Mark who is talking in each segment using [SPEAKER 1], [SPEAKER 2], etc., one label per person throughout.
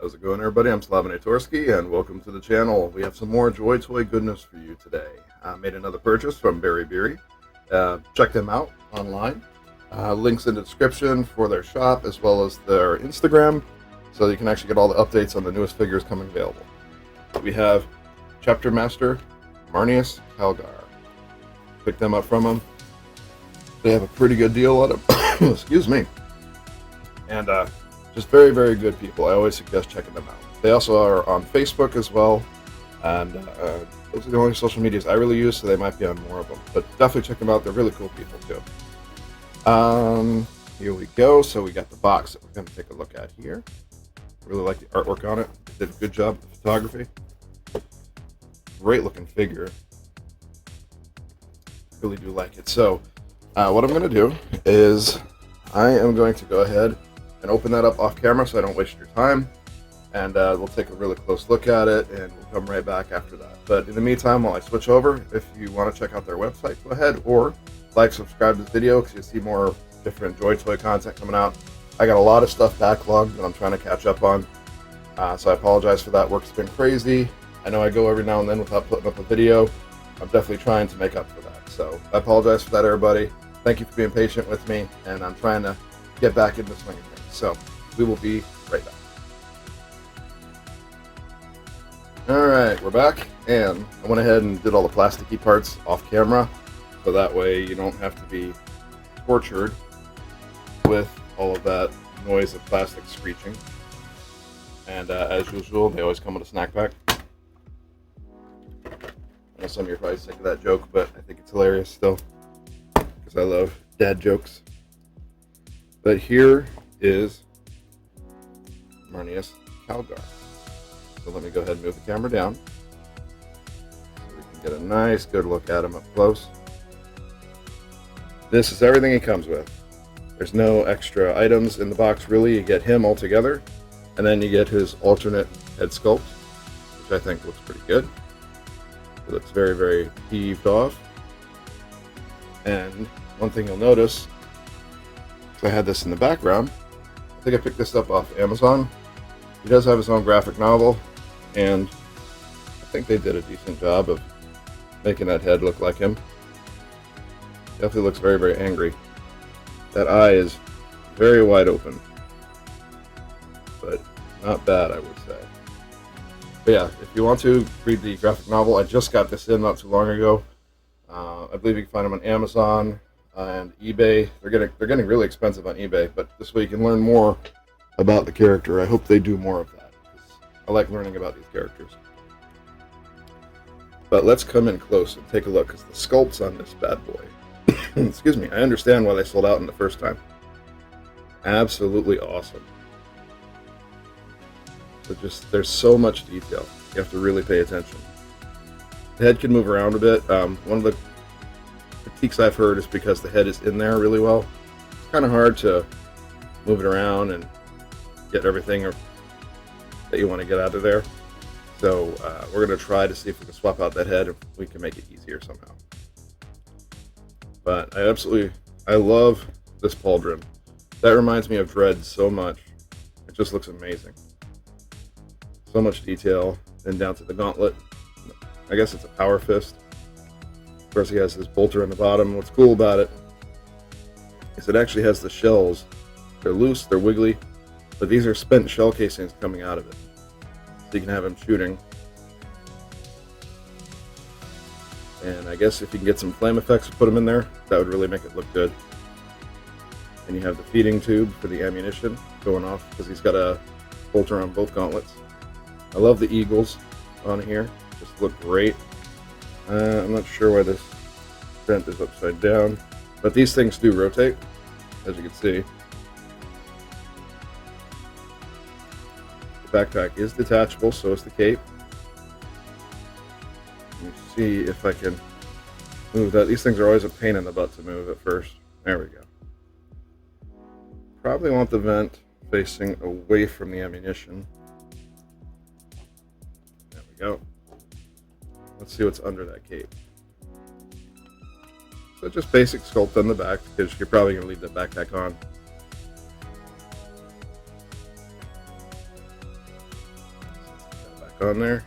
[SPEAKER 1] How's it going, everybody? I'm Slavinatorski, and welcome to the channel. We have some more JoyToy goodness for you today. I made another purchase from Berry Beery. Check them out online. Links in the description for their shop as well as their Instagram, so you can actually get all the updates on the newest figures coming available. We have Chapter Master Marneus Calgar. Picked them up from them. They have a pretty good deal on them. Excuse me. And just very, very good people. I always suggest checking them out. They also are on Facebook as well, and those are the only social medias I really use, so they might be on more of them. But definitely check them out. They're really cool people too. Here we go. So we got the box that we're going to take a look at here. Really like the artwork on it. They did a good job with the photography. Great looking figure. Really do like it. So what I'm going to do is I am going to go ahead and open that up off camera so I don't waste your time, and we'll take a really close look at it, and we'll come right back after that. But in the meantime, while I switch over, if you want to check out their website, go ahead, or subscribe to this video because you'll see more different JoyToy content coming out. I got a lot of stuff backlogged that I'm trying to catch up on, so I apologize for that. Work's been crazy. I know I go every now and then without putting up a video. I'm definitely trying to make up for that, so I apologize for that, everybody. Thank you for being patient with me, and I'm trying to get back into the swing of things. So we will be right back. Alright, we're back, and I went ahead and did all the plasticky parts off camera, so that way you don't have to be tortured with all of that noise of plastic screeching. And as usual, they always come with a snack pack. I know some of you are probably sick of that joke, but I think it's hilarious still, because I love dad jokes. But here is Marneus Calgar. So let me go ahead and move the camera down so we can get a nice good look at him up close. This is everything he comes with. There's no extra items in the box really. You get him all together, and then you get his alternate head sculpt, which I think looks pretty good. It looks very, very heaved off. And one thing you'll notice, I had this in the background. I think I picked this up off Amazon. He does have his own graphic novel, and I think they did a decent job of making that head look like him. Definitely looks very, very angry. That eye is very wide open, but not bad, I would say. But yeah, if you want to read the graphic novel, I just got this in not too long ago. I believe you can find them on Amazon and eBay. They're getting really expensive on eBay, but this way you can learn more about the character. I hope they do more of that, because I like learning about these characters. But let's come in close and take a look, because the sculpts on this bad boy, excuse me, I understand why they sold out in the first time. Absolutely awesome. But just, there's so much detail. You have to really pay attention. The head can move around a bit. One of the critiques I've heard is because the head is in there really well. It's kind of hard to move it around and get everything that you want to get out of there. So we're going to try to see if we can swap out that head, if we can make it easier somehow. But I love this pauldron. That reminds me of Dread so much. It just looks amazing. So much detail. Then down to the gauntlet. I guess it's a power fist. Of course, he has his bolter on the bottom. What's cool about it is it actually has the shells. They're loose, they're wiggly, but these are spent shell casings coming out of it. So you can have him shooting. And I guess if you can get some flame effects to put them in there, that would really make it look good. And you have the feeding tube for the ammunition going off, because he's got a bolter on both gauntlets. I love the eagles on here. Just look great. I'm not sure why this vent is upside down, but these things do rotate, as you can see. The backpack is detachable, so is the cape. Let me see if I can move that. These things are always a pain in the butt to move at first. There we go. Probably want the vent facing away from the ammunition. There we go. Let's see what's under that cape. So just basic sculpt on the back, because you're probably going to leave that backpack on. on there.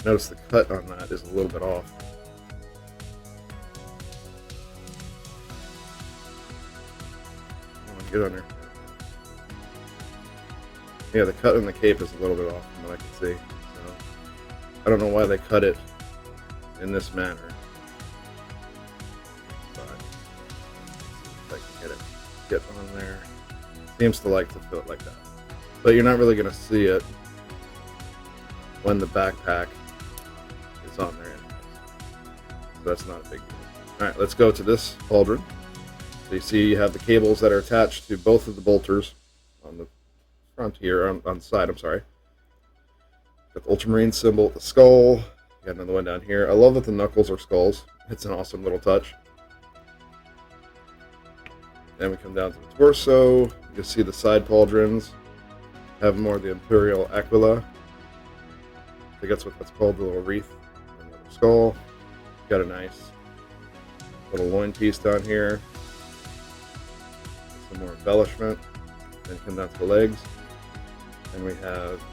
[SPEAKER 1] Notice the cut on that is a little bit off. Get on there. Yeah, the cut on the cape is a little bit off from what I can see. So I don't know why they cut it in this manner. But let's see if I can get on there. Seems to like to fit like that. But you're not really going to see it when the backpack is on there anyways. So that's not a big deal. Alright, let's go to this pauldron. So you see you have the cables that are attached to both of the bolters on the front here, on the side, I'm sorry. Got the Ultramarine symbol at the skull. Got another one down here. I love that the knuckles are skulls. It's an awesome little touch. Then we come down to the torso. You can see the side pauldrons have more of the Imperial Aquila. I think that's what that's called, the little wreath on the skull. Got a nice little loin piece down here. Some more embellishment. Then come down to the legs. And we have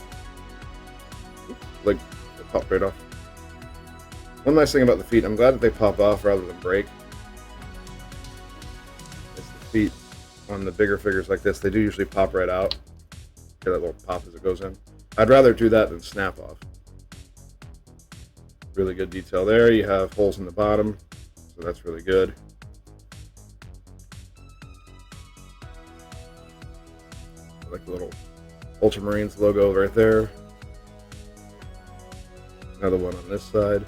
[SPEAKER 1] leg that popped right off. One nice thing about the feet, I'm glad that they pop off rather than break. It's the feet on the bigger figures like this, they do usually pop right out. Get that little pop as it goes in. I'd rather do that than snap off. Really good detail there. You have holes in the bottom, so that's really good. I like the little Ultramarines logo right there. Another one on this side.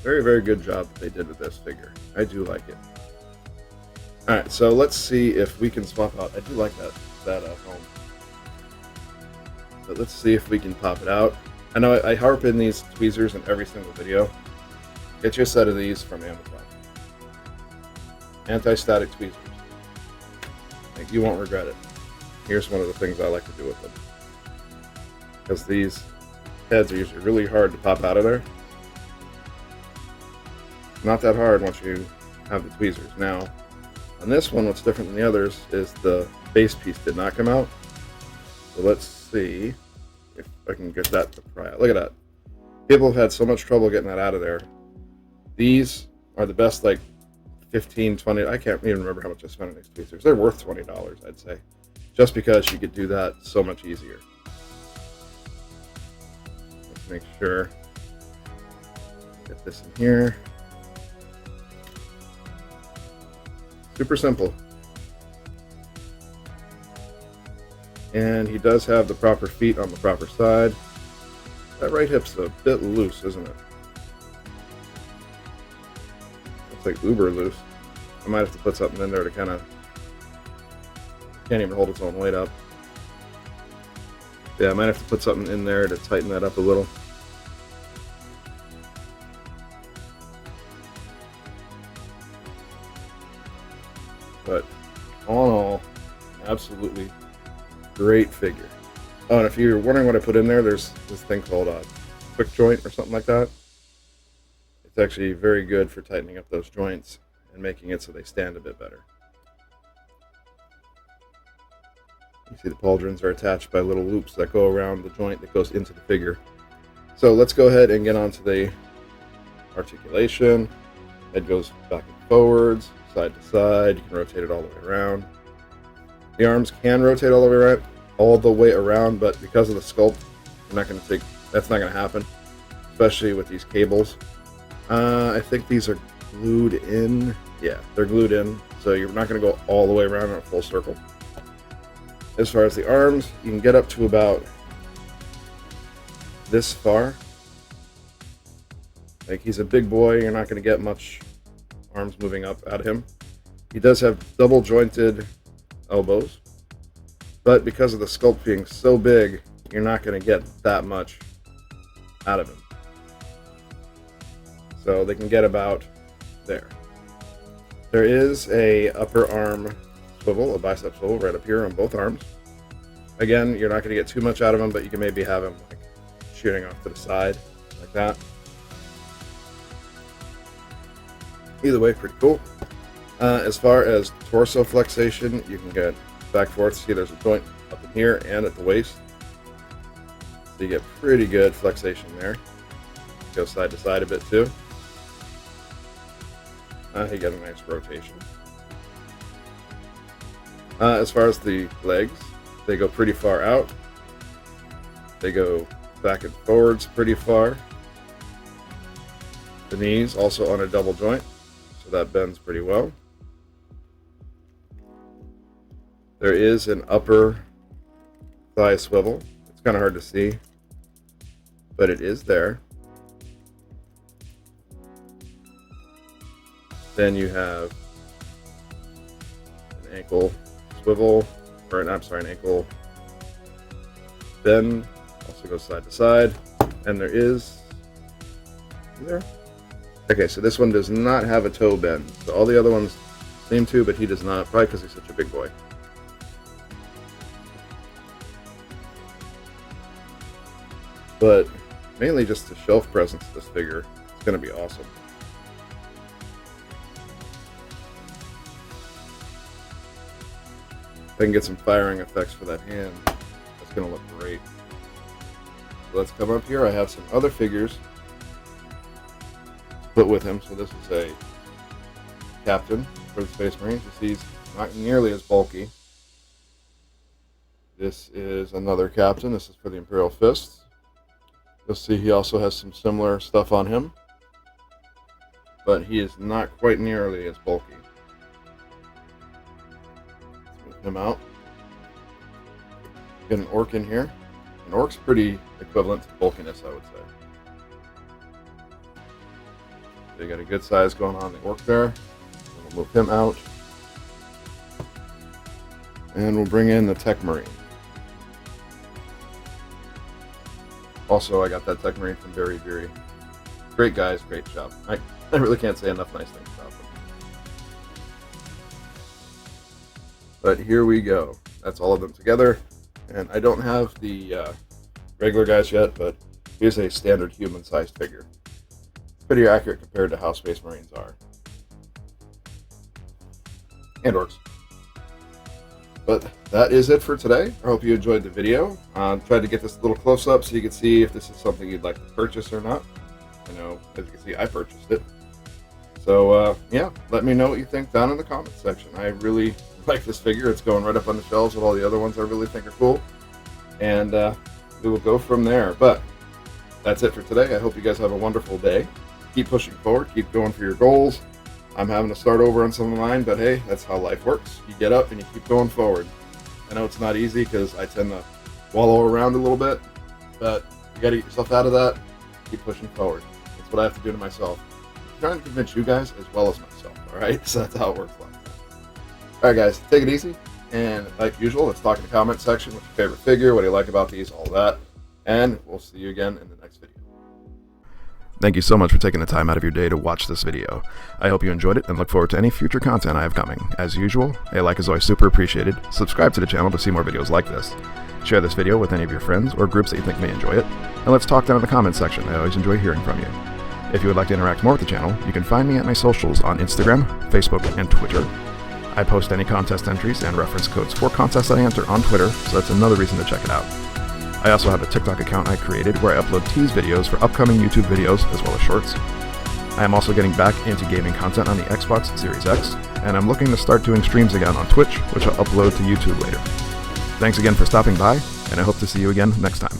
[SPEAKER 1] Very, very good job that they did with this figure. I do like it. Alright, so let's see if we can swap out. I do like that home. But let's see if we can pop it out. I know I harp in these tweezers in every single video. Get you a set of these from Amazon. Anti-static tweezers. Like, you won't regret it. Here's one of the things I like to do with them. Because these heads are usually really hard to pop out of there. Not that hard once you have the tweezers. Now, on this one, what's different than the others is the base piece did not come out. So let's see if I can get that to pry out. Look at that. People have had so much trouble getting that out of there. These are the best, like, 15, 20, I can't even remember how much I spent on these tweezers. They're worth $20, I'd say. Just because you could do that so much easier. Let's make sure. Get this in here. Super simple. And he does have the proper feet on the proper side. That right hip's a bit loose, isn't it? It's like uber loose. I might have to put something in there to kind of... Can't even hold its own weight up. Yeah, I might have to put something in there to tighten that up a little. But all in all, absolutely great figure. Oh, and if you're wondering what I put in there, there's this thing called a quick joint or something like that. It's actually very good for tightening up those joints and making it so they stand a bit better. You see the pauldrons are attached by little loops that go around the joint that goes into the figure. So let's go ahead and get onto the articulation. Head goes back and forwards, side to side. You can rotate it all the way around. The arms can rotate all the way around, but because of the sculpt, that's not going to happen, especially with these cables. I think these are glued in. Yeah, they're glued in, so you're not going to go all the way around in a full circle. As far as the arms, you can get up to about this far. Like, he's a big boy, you're not going to get much arms moving up out of him. He does have double jointed elbows, but because of the sculpt being so big, you're not going to get that much out of him. So they can get about there. There is a upper arm swivel, a bicep swivel right up here on both arms. Again, you're not going to get too much out of him, but you can maybe have him like shooting off to the side like that. Either way, pretty cool. As far as torso flexation, you can get back and forth. See, there's a joint up in here and at the waist. So So you get pretty good flexation there. Go side to side a bit too. You get a nice rotation. As far as the legs, they go pretty far out. They go back and forwards pretty far. The knees also on a double joint, so that bends pretty well. There is an upper thigh swivel. It's kind of hard to see, but it is there. Then you have an ankle swivel, or an ankle bend, also goes side to side. And there is there? Okay, so this one does not have a toe bend. So all the other ones seem to, but he does not, probably because he's such a big boy. But mainly just the shelf presence of this figure. It's going to be awesome. If I can get some firing effects for that hand, that's going to look great. So let's come up here. I have some other figures to put with him. So this is a captain for the Space Marines. You see he's not nearly as bulky. This is another captain. This is for the Imperial Fists. You'll see he also has some similar stuff on him, but he is not quite nearly as bulky. Let's move him out. Get an orc in here. An orc's pretty equivalent to bulkiness, I would say. They got a good size going on the orc there. We'll move him out. And we'll bring in the Tech Marine. Also, I got that Tech Marine from Very Very. Great guys, great job. I really can't say enough nice things about them. But here we go. That's all of them together. And I don't have the regular guys yet, but here's a standard human-sized figure. It's pretty accurate compared to how Space Marines are. And orcs. But that is it for today. I hope you enjoyed the video. Tried to get this a little close up so you can see if this is something you'd like to purchase or not. I know, as you can see, I purchased it. So, yeah, let me know what you think down in the comments section. I really like this figure. It's going right up on the shelves with all the other ones I really think are cool. And we will go from there. But that's it for today. I hope you guys have a wonderful day. Keep pushing forward. Keep going for your goals. I'm having to start over on some of mine, but hey, that's how life works. You get up and you keep going forward. I know it's not easy because I tend to wallow around a little bit, but you got to get yourself out of that. Keep pushing forward. That's what I have to do to myself. I'm trying to convince you guys as well as myself, all right? So that's how it works. All right, guys, take it easy. And like usual, let's talk in the comment section. What's your favorite figure? What do you like about these? All that. And we'll see you again in the next video. Thank you so much for taking the time out of your day to watch this video. I hope you enjoyed it and look forward to any future content I have coming. As usual, a like is always super appreciated. Subscribe to the channel to see more videos like this. Share this video with any of your friends or groups that you think may enjoy it. And let's talk down in the comments section. I always enjoy hearing from you. If you would like to interact more with the channel, you can find me at my socials on Instagram, Facebook, and Twitter. I post any contest entries and reference codes for contests that I enter on Twitter, so that's another reason to check it out. I also have a TikTok account I created where I upload tease videos for upcoming YouTube videos as well as shorts. I am also getting back into gaming content on the Xbox Series X, and I'm looking to start doing streams again on Twitch, which I'll upload to YouTube later. Thanks again for stopping by, and I hope to see you again next time.